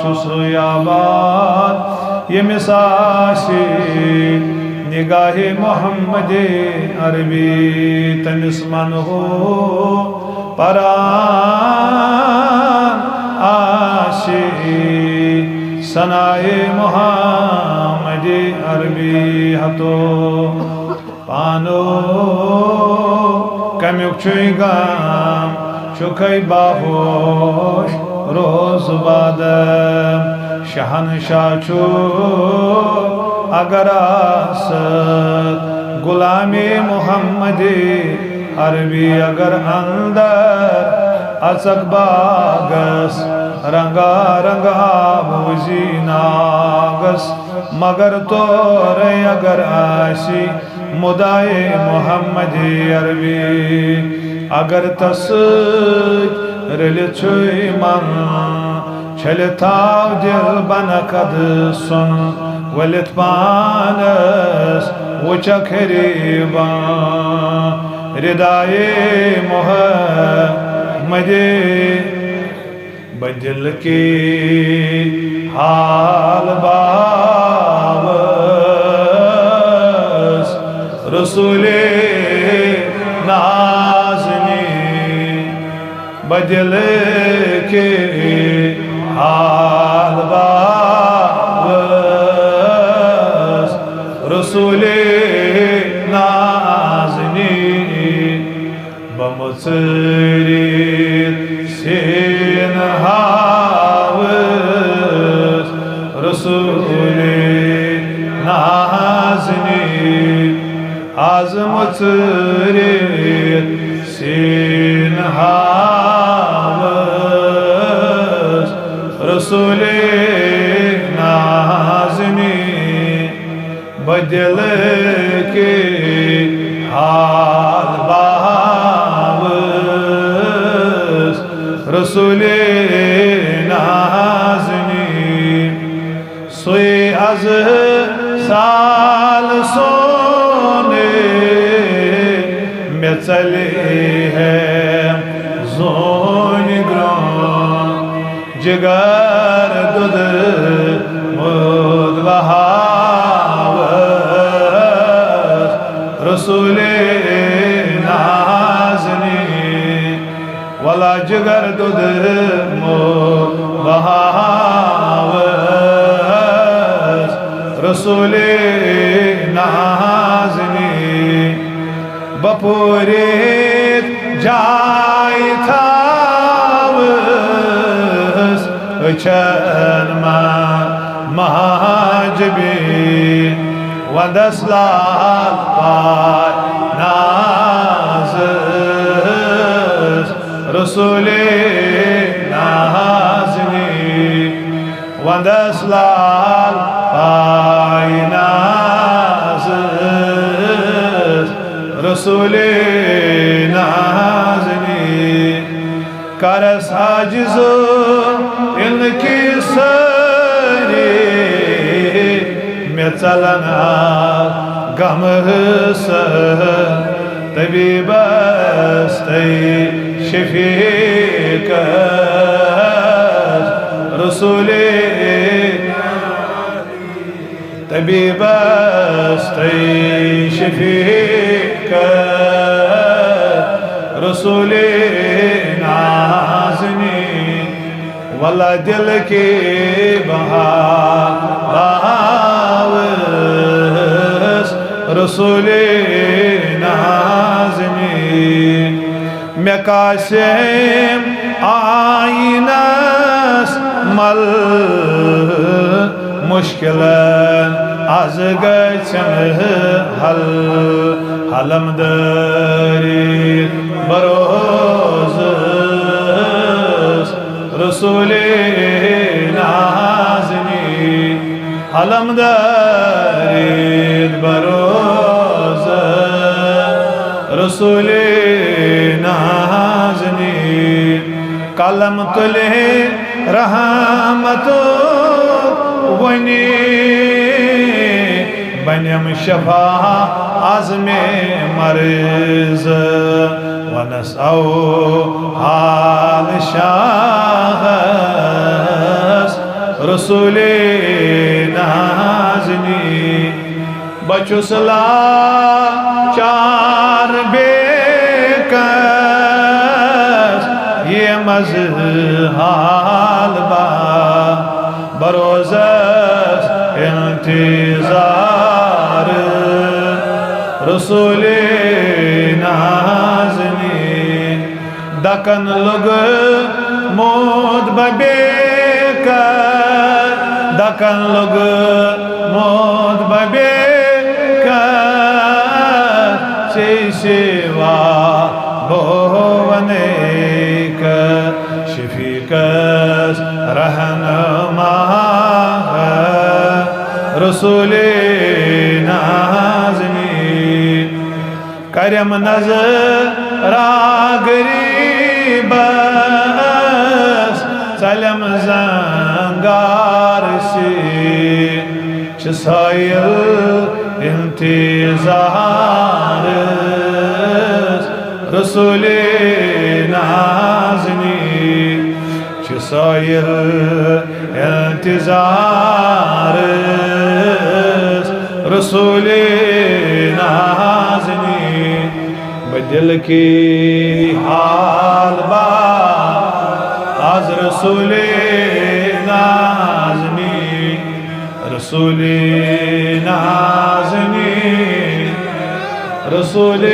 چھُسے آباد ییٚمِس آسہِ نگاہ محمد عربی تٔمِس منہو پران آسہِ ثنائے محمد عربی ہتو پانو کمیُک چھُے غم چھُکھے باہوش روز بادم شہنشاہ چھُ اگر آسد غلامی محمد عربی اگر اندر اژکھ باغس رنگا رنگا بوزی ناگس مگر تورے اگر آسی مدائے محمد عربی اگر تس رلت چھُے من چھلت تھاو دل بنقد سن ولت پانس وچھکھ ریبان ردائے محمد بدل کے حال باوس رسول نازنی بدل کے حال باوس رسول نازنی بمصرید سین ہاوس رسول نازنی آز مصرید سین ہاوس رسول نازنی بدل کے حال باوس رسول نازنی سوئی از سال سونے میں چلی ہے زون گران جگر دود مد بہاوس رسول نازنی والا جگر دود مد بہاوس رسول نازنی بپورید جائی تھاوس اچھن مہاجبین ودس لال پائی نازس رسول نازنی ودس لال پائی نازس رسول نازنی کرس عاجز ان کی سری میں چلنا غم حسن طبیب استی شفیق رسول طبیب استی شفیق رسول نازنی والا دل کے بہاوس رسول نازنی میں قاسم آئینس مل مشکلن از گچن حل حلم داری بروز رسول نازنی حلم داری بروز رسول نازنی قلم تلے رحمت ونی بنیم شفا عزم مرز ونسعو حال شاہس رسول نازنی بچوس لاچار بے کس یہ مزحال با بروزس انتظار رسول نازنی دکن لگ مود ببیکر دکن لگ مود ببیکر سی سوا بھونیک شفیقس رہنما رسول نازنی کرم نظر غریبس سلم زنگار سی چسائل انتظار رسول نازنی چسائل انتظار رسول نازنی بدل کی حال با از رسول نازنی رسول نازنی رسول